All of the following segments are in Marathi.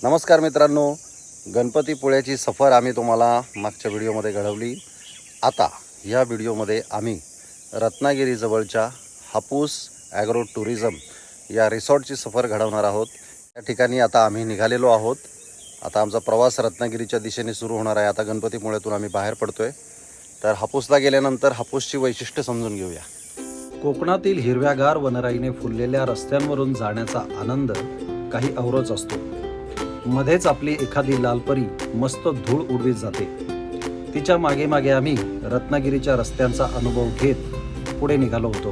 नमस्कार मित्रांनो, गणपतीपुळ्याची सफर आम्ही तुम्हाला मागच्या व्हिडिओमध्ये घडवली. आता या व्हिडिओमध्ये आम्ही रत्नागिरीजवळच्या हापूस ॲग्रो टुरिझम या रिसॉर्टची सफर घडवणार आहोत. या ठिकाणी आता आम्ही निघालेलो आहोत. आता आमचा प्रवास रत्नागिरीच्या दिशेने सुरू होणार आहे. आता गणपतीपुळ्यातून आम्ही बाहेर पडतोय. तर हापूसला गेल्यानंतर हापूसची वैशिष्ट्य समजून घेऊया. कोकणातील हिरव्यागार वनराईने फुललेल्या रस्त्यांवरून जाण्याचा आनंद काही औरच असतो. मध्येच आपली एखादी लालपरी मस्त धूळ उडवीत जाते. तिच्या मागे मागे आम्ही रत्नागिरीच्या रस्त्यांचा अनुभव घेत पुढे निघालो होतो.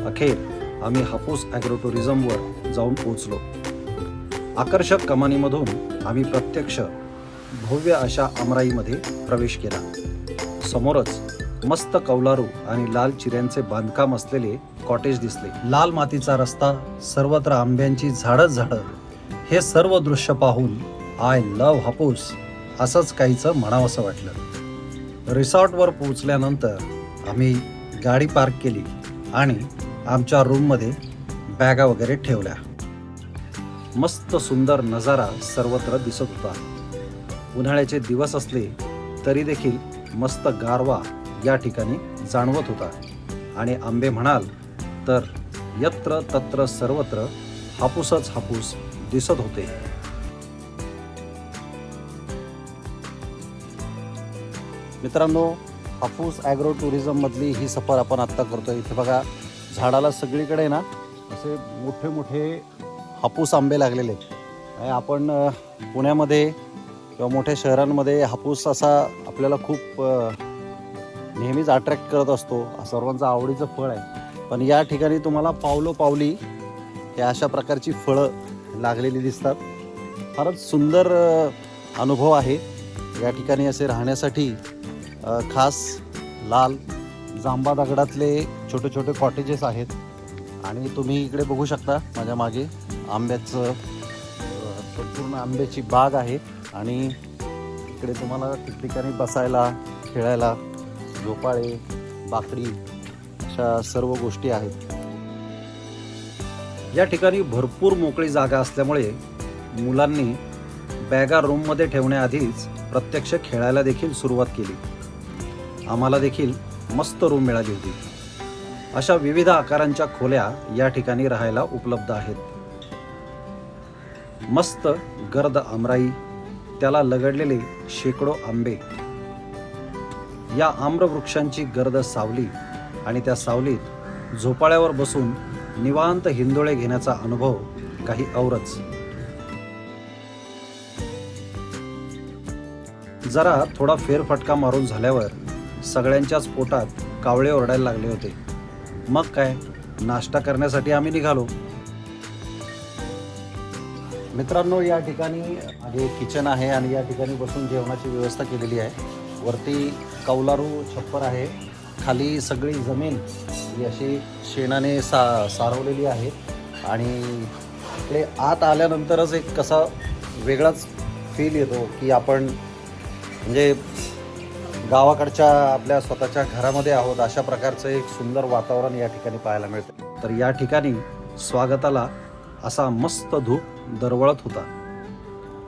अखेर आम्ही हापूस ॲग्रो टुरिझमवर जाऊन पोहोचलो. आकर्षक कमानीमधून आम्ही प्रत्यक्ष भव्य अशा आमराईमध्ये प्रवेश केला. समोरच मस्त कौलारू आणि लाल चिऱ्यांचे बांधकाम असलेले कॉटेज दिसले. लाल मातीचा रस्ता, सर्वत्र आंब्यांची झाडच झाडं. हे सर्व दृश्य पाहून आय लव्ह हापूस असंच काहीचं म्हणावंसं वाटलं. रिसॉर्टवर पोहोचल्यानंतर आम्ही गाडी पार्क केली आणि आमच्या रूममध्ये बॅगा वगैरे ठेवल्या. मस्त सुंदर नजारा सर्वत्र दिसत होता. उन्हाळ्याचे दिवस असले तरी देखील मस्त गारवा या ठिकाणी जाणवत होता. आणि आंबे म्हणाल तर यत्र तत्र सर्वत्र हापूसच हापूस दिसत होते. मित्रांनो, हापूस ॲग्रो टुरिझम मधली ही सफर आपण आत्ता करतोय. इथे बघा, झाडाला सगळीकडे ना असे मोठे मोठे हापूस आंबे लागलेले आहेत. आपण पुण्यामध्ये किंवा मोठ्या शहरांमध्ये हापूस असा आपल्याला खूप नेहमीच अट्रॅक्ट करत असतो. सर्वांचं आवडीचं फळ आहे. पण या ठिकाणी तुम्हाला पावलोपावली हे अशा प्रकारची फळं लागलेली दिसतात. फारच सुंदर अनुभव आहे. या ठिकाणी असे राहण्यासाठी खास लाल जांबा दगडातले छोटे छोटे कॉटेजेस आहेत. आणि तुम्ही इकडे बघू शकता, माझ्या मागे आंब्याचं पूर्ण आंब्याची बाग आहे. आणि इकडे तुम्हाला ठिकठिकाणी बसायला, खेळायला झोपाळे, बाकडी अशा सर्व गोष्टी आहेत. या ठिकाणी भरपूर मोकळी जागा असल्यामुळे मुलांनी बॅगा रूममध्ये ठेवण्याआधीच प्रत्यक्ष खेळायला देखील सुरुवात केली. आम्हाला देखील मस्त रूम मिळाली होती. अशा विविध आकारांच्या खोल्या या ठिकाणी राहायला उपलब्ध आहेत. मस्त गर्द आमराई, त्याला लगडलेले शेकडो आंबे, या आम्रवृक्षांची गर्द सावली आणि त्या सावलीत झोपाळ्यावर बसून निवांत हिंदोळे घेण्याचा अनुभव काही औरच. जरा थोडा फेरफटका मारून झाल्यावर सगळ्यांच्याच पोटात कावळे ओरडायला लागले होते. मग काय, नाश्ता करण्यासाठी आम्ही निघालो. मित्रांनो, या ठिकाणी हे किचन आहे आणि या ठिकाणी बसून जेवणाची व्यवस्था केलेली आहे. वरती कौलारू छप्पर आहे. खाली सगळी जमीन ही अशी शेणाने सारवलेली आहे. आणि ते आत आल्यानंतरच एक कसा वेगळाच फील येतो की आपण म्हणजे गावाकडच्या आपल्या स्वतःच्या घरामध्ये आहोत. अशा प्रकारचं एक सुंदर वातावरण या ठिकाणी पाहायला मिळतं. तर या ठिकाणी स्वागताला असा मस्त धूप दरवळत होता.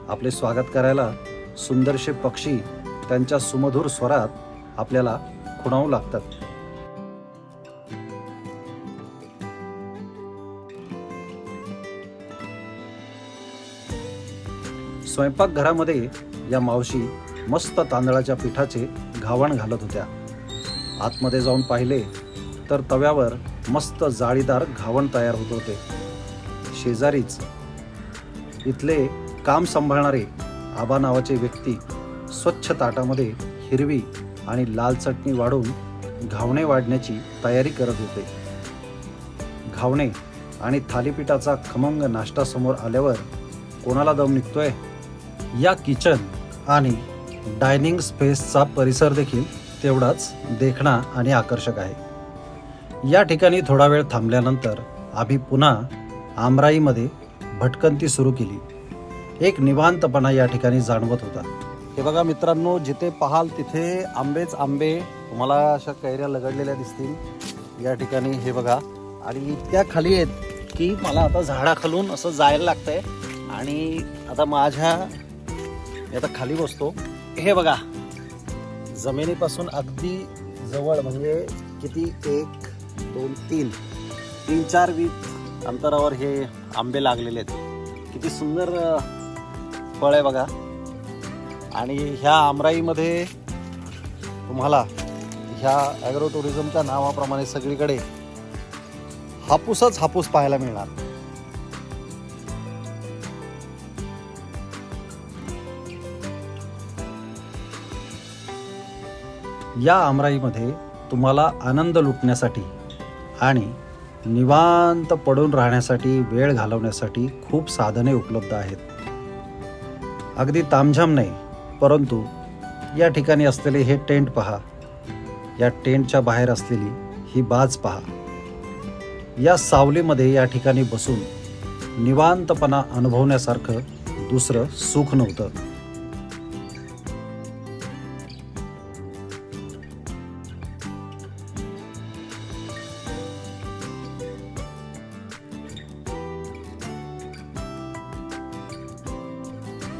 आपले स्वागत करायला सुंदरसे पक्षी त्यांच्या सुमधुर स्वरात आपल्याला खुणावू लागतात. स्वयंपाकघरामध्ये या मावशी मस्त तांदळाच्या पिठाचे घावण घालत होत्या. आतमध्ये जाऊन पाहिले तर तव्यावर मस्त जाळीदार घावण तयार होत होते. शेजारीच इथले काम सांभाळणारे आबा नावाचे व्यक्ती स्वच्छ ताटामध्ये हिरवी आणि लाल चटणी वाढून घावणे वाढण्याची तयारी करत होते. घावणे आणि थालीपीठाचा खमंग नाश्ता समोर आल्यावर कोणाला दम निघतोय. या किचन आणि डायनिंग स्पेसचा परिसर देखील तेवढाच देखणा आणि आकर्षक आहे. या ठिकाणी थोडा वेळ थांबल्यानंतर आम्ही पुन्हा आमराईमध्ये भटकंती सुरू केली. एक निवांतपणा या ठिकाणी जाणवत होता. हे बघा मित्रांनो, जिथे पाहाल तिथे आंबेच आंबे. तुम्हाला अशा कैऱ्या लगडलेल्या दिसतील या ठिकाणी. हे बघा, आणि इतक्या खाली आहेत की मला आता झाडाखालून असं जायला लागतंय. आणि आता मी आता खाली बसतो. हे बघा, जमिनीपासून अगदी जवळ म्हणजे किती 1 2 3 4 वीट अंतरावर हे आंबे लागलेले आहेत. किती सुंदर फळ आहे बघा. आणि ह्या आमराईमध्ये तुम्हाला ह्या ॲग्रो टुरिझमच्या नावाप्रमाणे सगळीकडे हापूसच हापूस पाहायला मिळणार. या आमराईमध्ये तुम्हाला आनंद लुटण्यासाठी आणि निवांत पडून राहण्यासाठी, वेळ घालवण्यासाठी खूप साधने उपलब्ध आहेत. अगदी तामझाम नाही, परंतु या ठिकाणी असलेले हे टेंट पहा, या टेंटच्या बाहेर असलेली ही बाज पहा. या सावलीमध्ये या ठिकाणी बसून निवांतपणा अनुभवण्यासारखं दुसरं सुख नव्हतं.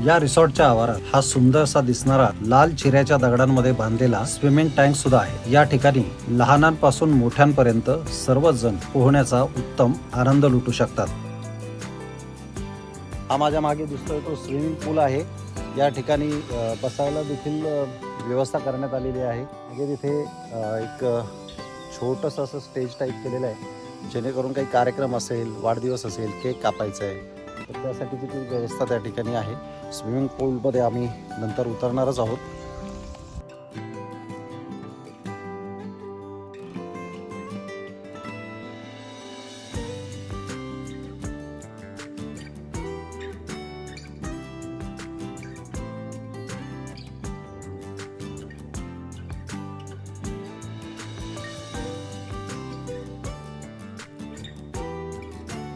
या रिसॉर्टच्या आवारात हा सुंदरसा दिसणारा लाल चिऱ्याच्या दगडांमध्ये बांधलेला स्विमिंग टँक सुद्धा आहे. या ठिकाणी लहानांपासून मोठ्यांपर्यंत सर्वजण पोहण्याचा उत्तम आनंद लुटू शकतात. हा माझ्या मागे दिसतोय तो स्विमिंग पूल आहे. या ठिकाणी बसायला देखील व्यवस्था करण्यात आलेली आहे. म्हणजे तिथे एक छोटंसं असं स्टेज टाईप केलेलं आहे, जेणेकरून काही कार्यक्रम असेल, वाढदिवस असेल, केक कापायचा आहे तर त्यासाठीची ती व्यवस्था त्या ठिकाणी आहे. स्विमिंग पूलमध्ये आम्ही नंतर उतरणारच आहोत.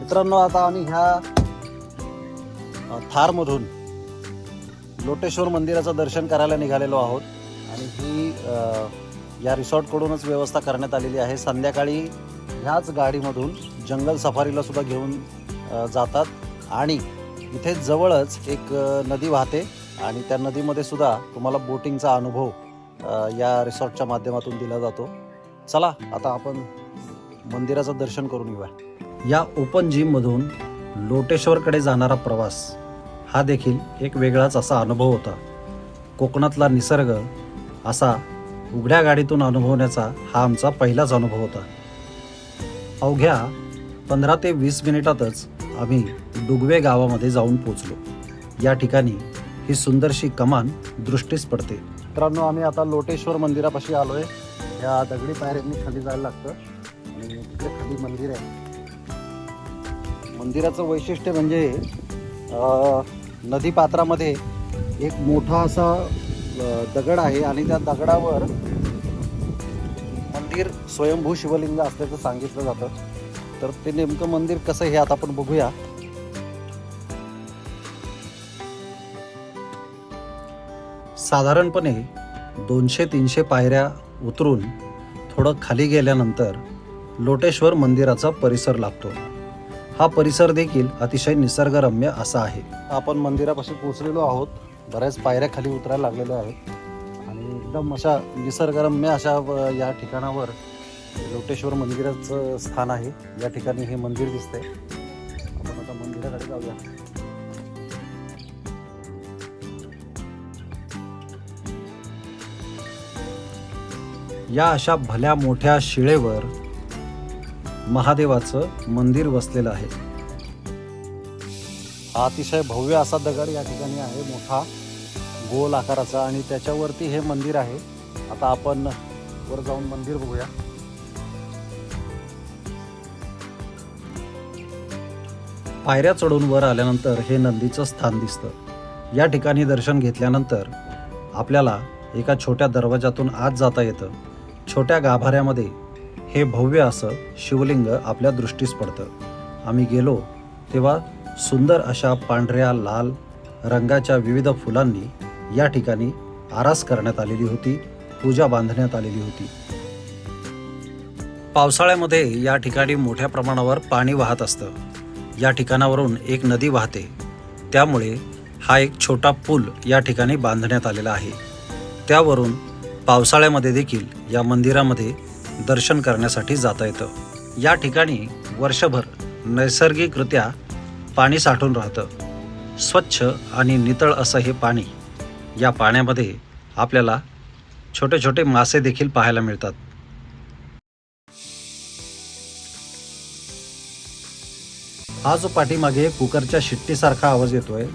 मित्रांनो, आता आम्ही ह्या थारमधून लोटेश्वर मंदिराचं दर्शन करायला निघालेलो आहोत. आणि ही या रिसॉर्टकडूनच व्यवस्था करण्यात आलेली आहे. संध्याकाळी ह्याच गाडीमधून जंगल सफारीला सुद्धा घेऊन जातात. आणि इथे जवळच एक नदी वाहते आणि त्या नदीमध्ये सुद्धा तुम्हाला बोटिंगचा अनुभव या रिसॉर्टच्या माध्यमातून दिला जातो. चला आता आपण मंदिराचं दर्शन करून येऊया. या ओपन जिममधून लोटेश्वरकडे जाणारा प्रवास हा देखील एक वेगळाच असा अनुभव होता. कोकणातला निसर्ग असा उघड्या गाडीतून अनुभवण्याचा हा आमचा पहिलाच अनुभव होता. अवघ्या 15 ते 20 मिनिटातच आम्ही डुगवे गावामध्ये जाऊन पोचलो. या ठिकाणी ही सुंदरशी कमान दृष्टीस पडते. मित्रांनो, आम्ही आता लोटेश्वर मंदिरापाशी आलोय. या दगडी पायऱ्यांनी खाली जायला लागतं आणि तिकडे खाली मंदिर आहे. मंदिराचं वैशिष्ट्य म्हणजे नदीपात्रामध्ये एक मोठा असा दगड आहे आणि त्या दगडावर मंदिर स्वयंभू शिवलिंग असल्याचं सांगितलं जातं. तर ते नेमकं मंदिर कसं हे आता आपण बघूया. साधारणपणे 200-300 पायऱ्या उतरून थोडं खाली गेल्यानंतर लोटेश्वर मंदिराचा परिसर लागतो. हा परिसर देखील अतिशय निसर्गरम्य असा आहे. आपण मंदिरापाशी पोहोचलेलो आहोत. बऱ्याच पायऱ्या खाली उतरायला लागलेल्या आहेत आणि एकदम अशा निसर्गरम्य अशा या ठिकाणावर लोटेश्वर मंदिराचं स्थान आहे. या ठिकाणी हे मंदिर दिसतंय. आपण आता मंदिराकडे जाऊया. या अशा भल्या मोठ्या शिळेवर महादेवाचं मंदिर वसलेलं आहे. हा अतिशय भव्य असा दगड या ठिकाणी आहे, मोठा गोल आकाराचा, आणि त्याच्यावरती हे मंदिर आहे. आता आपण वर जाऊन मंदिर बघूया. पायऱ्या चढून वर आल्यानंतर हे नंदीचं स्थान दिसतं. या ठिकाणी दर्शन घेतल्यानंतर आपल्याला एका छोट्या दरवाजातून आत जाता येतं. छोट्या गाभाऱ्यामध्ये हे भव्य असं शिवलिंग आपल्या दृष्टीस पडतं. आम्ही गेलो तेव्हा सुंदर अशा पांढऱ्या लाल रंगाच्या विविध फुलांनी या ठिकाणी आरास करण्यात आलेली होती, पूजा बांधण्यात आलेली होती. पावसाळ्यामध्ये या ठिकाणी मोठ्या प्रमाणावर पाणी वाहत असतं. या ठिकाणावरून एक नदी वाहते त्यामुळे हा एक छोटा पूल या ठिकाणी बांधण्यात आलेला आहे. त्यावरून पावसाळ्यामध्ये देखील या मंदिरामध्ये दर्शन करण्यासाठी जाता येतं. या ठिकाणी वर्षभर नैसर्गिकरित्या पाणी साठून राहतं. स्वच्छ आणि नितळ असं हे पाणी. या पाण्यामध्ये आपल्याला छोटे छोटे मासे देखील पाहायला मिळतात. हा जो पाठीमागे कुकरच्या शिट्टीसारखा आवाज येतोय,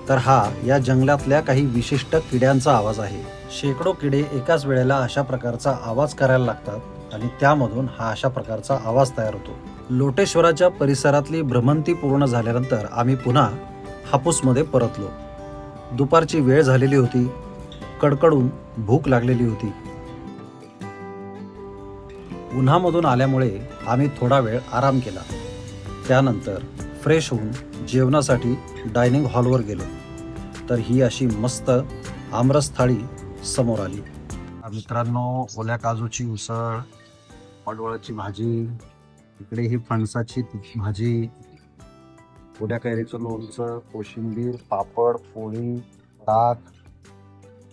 तर हा या जंगलातल्या काही विशिष्ट किड्यांचा आवाज आहे. शेकडो किडे एकाच वेळेला अशा प्रकारचा आवाज करायला लागतात आणि त्यामधून हा अशा प्रकारचा आवाज तयार होतो. लोटेश्वराच्या परिसरातली भ्रमंती पूर्ण झाल्यानंतर आम्ही पुन्हा हापूसमध्ये परतलो. दुपारची वेळ झालेली होती. कडकडून भूक लागलेली होती. उन्हामधून आल्यामुळे आम्ही थोडा वेळ आराम केला. त्यानंतर फ्रेश होऊन जेवणासाठी डायनिंग हॉलवर गेलो. तर ही अशी मस्त आमरस थाळी समोर आली. मित्रांनो, ओल्या काजूची उसळ, पडवळाची भाजी, इकडे ही फणसाची भाजी, ओल्या कैरीचं लोणचं, कोशिंबीर, पापड, पोळी, ताक,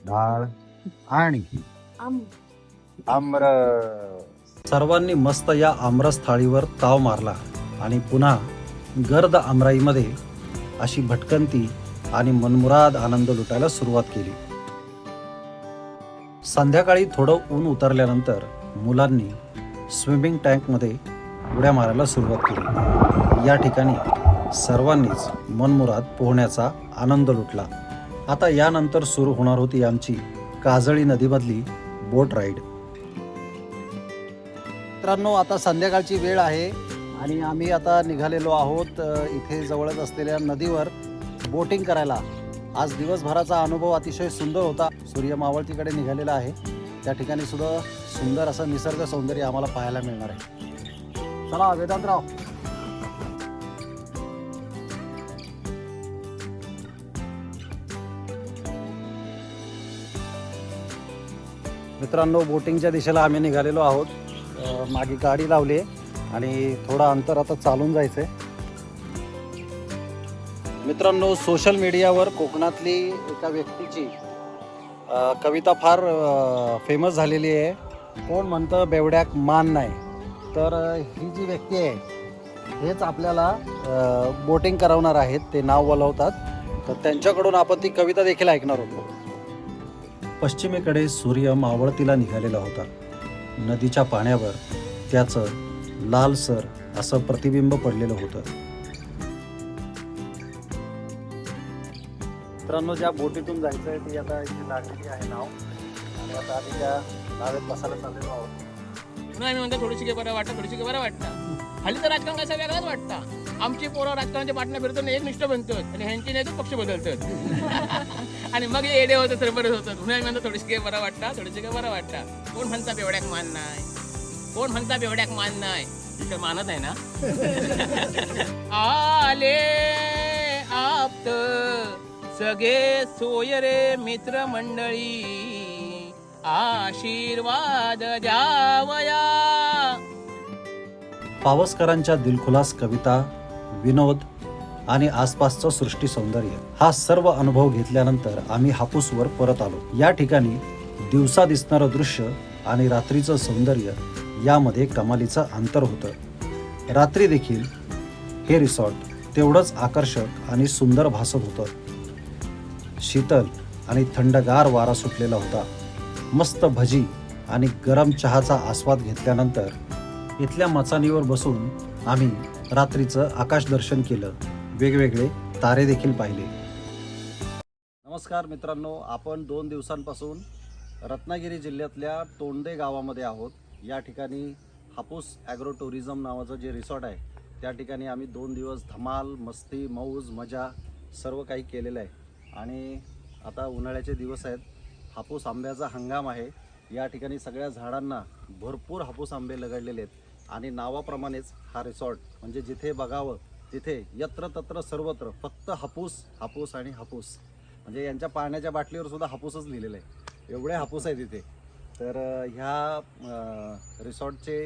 डाळ आणि आमरस. सर्वांनी मस्त या आमरस थाळीवर ताव मारला आणि पुन्हा गर्द आमराईमध्ये अशी भटकंती आणि मनमुराद आनंद लुटायला सुरुवात केली. संध्याकाळी थोडं ऊन उतरल्यानंतर मुलांनी स्विमिंग टँकमध्ये उड्या मारायला सुरुवात केली. या ठिकाणी सर्वांनीच मनमुराद पोहण्याचा आनंद लुटला. आता यानंतर सुरू होणार होती आमची काजळी नदीमधली बोट राईड. मित्रांनो, आता संध्याकाळची वेळ आहे आणि आम्ही आता निघालेलो आहोत इथे जवळच असलेल्या नदीवर बोटिंग करायला. आज दिवसभराचा अनुभव अतिशय सुंदर होता. सूर्य मावळतीकडे निघालेला आहे. त्या ठिकाणी सुद्धा सुंदर असं निसर्ग सौंदर्य आम्हाला पाहायला मिळणार आहे. चला वेदांतराव. मित्रांनो, बोटिंगच्या दिशेला आम्ही निघालेलो आहोत. मागे गाडी लावली आहे आणि थोडं अंतर आता चालून जायचंय. मित्रांनो, सोशल मीडियावर कोकणातली एका व्यक्तीची कविता फार फेमस झालेली आहे. कोण म्हणतं बेवड्याक मान नाही. तर ही जी व्यक्ती आहे हेच आपल्याला बोटिंग करवणार आहेत. ते नाव वलवतात. तर त्यांच्याकडून आपण ती कविता देखील ऐकणार होतो. पश्चिमेकडे सूर्य मावळतीला निघालेला होता. नदीच्या पाण्यावर त्याचं लालसर असं प्रतिबिंब पडलेलं होतं. मित्रांनो, ज्या बोटीतून जायचं आहे ती आता इथे लागलेली आहे नाव आणि आता आम्ही त्या नावेत बसायला चाललेलो आहोत. म्हणून आम्ही म्हणतो थोडीशी काही बरं वाटतं, थोडीशी काही बरं वाटतं. हल्ली तर राजकारण कसं वेगळंच वाटतं. आमची पोरं राजकारणाच्या पाठण्या फिरतात, एक निष्ठ बनतात आणि ह्यांची नाही तर पक्ष बदलतात आणि मग एडे होतं सरबरच होतं. म्हणून आम्ही म्हणतो थोडीशी काही बरं वाटतं, थोडीशी काही बरं वाटतं. कोण म्हणता बेवड्याक मान नाही, कोण म्हणता बेवड्याक मान नाही. तिथे मानत आहे ना. आले आप्त सगळे सोयरे मित्र मंडळी, आशीर्वाद द्यावया. पावसकरांच्या दिलखुलास कविता, विनोद आणि आसपासचं सृष्टी सौंदर्य हा सर्व अनुभव घेतल्यानंतर आम्ही हापूसवर परत आलो. या ठिकाणी दिवसा दिसणारं दृश्य आणि रात्रीचं सौंदर्य यामध्ये कमालीचं अंतर होतं. रात्री देखील हे रिसॉर्ट तेवढंच आकर्षक आणि सुंदर भासत होतं. शीतल आणि थंडगार वारा सुटलेला होता. मस्त भजी आणि गरम चहाचा आस्वाद घेतल्यानंतर इथल्या मचानीवर बसून आम्ही रात्रीचं आकाश दर्शन केलं. वेगवेगळे तारे देखील पाहिले. नमस्कार मित्रांनो, आपण 2 दिवसांपासून रत्नागिरी जिल्ह्यातल्या तोंडे गावामध्ये आहोत. या ठिकाणी हापूस ॲग्रो टुरिझम नावाचं जे रिसॉर्ट आहे त्या ठिकाणी आम्ही 2 दिवस धमाल, मस्ती, मौज, मजा सर्व काही केलेलं आहे. आणि आता उन्हाळ्याचे दिवस आहेत. हापूस आंब्याचा हंगाम आहे. या ठिकाणी सगळ्या झाडांना भरपूर हापूस आंबे लगडलेले आहेत आणि नावाप्रमाणेच हा रिसॉर्ट म्हणजे जिथे बघावं तिथे यत्र तत्र सर्वत्र फक्त हापूस, हापूस आणि हापूस. म्हणजे यांच्या पाण्याच्या बाटलीवर सुद्धा हापूसच लिहिलेलं आहे. एवढे हापूस आहे तिथे. तर ह्या रिसॉर्टचे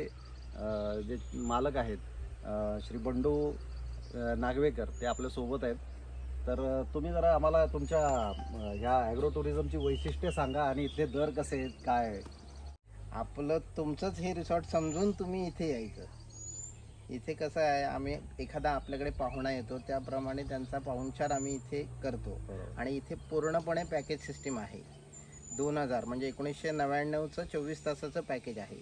जे मालक आहेत श्री बंडू नागवेकर ते आपल्यासोबत आहेत. तर तुम्ही जरा आम्हाला तुमच्या ह्या ॲग्रो टुरिझमची वैशिष्ट्ये सांगा आणि इथले दर कसे आहेत काय आहे? आपलं तुमचंच हे रिसॉर्ट समजून तुम्ही इथे यायचं. इथे कसं आहे, आम्ही एखादा आपल्याकडे पाहुणा येतो त्याप्रमाणे त्यांचा पाहुणचार आम्ही इथे करतो. आणि इथे पूर्णपणे पॅकेज सिस्टीम आहे. 2000 म्हणजे 1999चं 24 तासाचं पॅकेज आहे.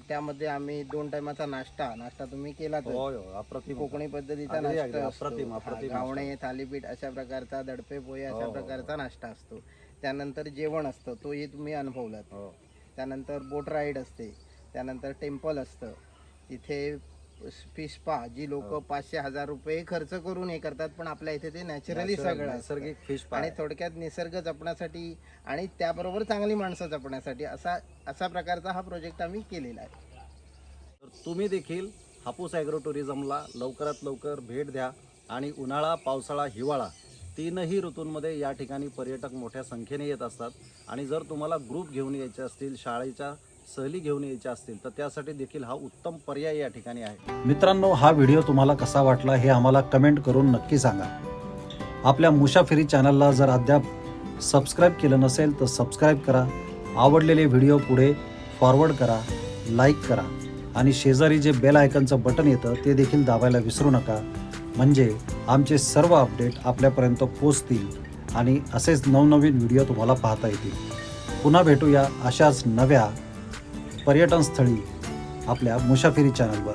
त्यामध्ये आम्ही 2 टायमाचा नाश्ता तुम्ही केला तर होय होय, अप्रतिम. कोकणी पद्धतीचा अगदी, नाश्ता अगदी, अप्रतिम, असतो. अप्रतिम घावणे, थालीपीठ अशा प्रकारचा, दडपे पोहे अशा हो. प्रकारचा नाश्ता असतो. त्यानंतर जेवण असतं, तोही तुम्ही अनुभवलात. हो. त्यानंतर बोट राईड असते. त्यानंतर टेम्पल असतं. तिथे फिश स्पा, जी लोक 500-1000 रुपये खर्च करून हे करतात, पण आपल्या इथे ते नॅचरली सगळं असतं. नैसर्गिक फिश आणि थोडक्यात निसर्ग जपण्यासाठी आणि त्याबरोबर चांगली माणसं जपण्यासाठी असा प्रकारचा हा प्रोजेक्ट आम्ही केलेला आहे. तर तुम्ही देखील हापूस ॲग्रो टुरिझमला लवकरात लवकर भेट द्या आणि उन्हाळा, पावसाळा, हिवाळा 3ही ऋतूंमध्ये या ठिकाणी पर्यटक मोठ्या संख्येने येत असतात. आणि जर तुम्हाला ग्रुप घेऊन यायचे असतील, शाळेच्या सहली घेऊन यायच्या असतील तर त्यासाठी देखील हा उत्तम पर्याय या ठिकाणी आहे. मित्रांनो, हा व्हिडिओ तुम्हाला कसा वाटला हे आम्हाला कमेंट करून नक्की सांगा. आपल्या मुसाफिरी चॅनलला जर अद्याप सबस्क्राईब केलं नसेल तर सबस्क्राईब करा. आवडलेले व्हिडिओ पुढे फॉरवर्ड करा, लाईक करा आणि शेजारी जे बेल आयकनचं बटन येतं ते देखील दाबायला विसरू नका. म्हणजे आमचे सर्व अपडेट आपल्यापर्यंत पोचतील आणि असेच नवनवीन व्हिडिओ तुम्हाला पाहता येतील. पुन्हा भेटूया अशाच नव्या पर्यटन स्थळी आपल्या मुसाफिरी चॅनलवर.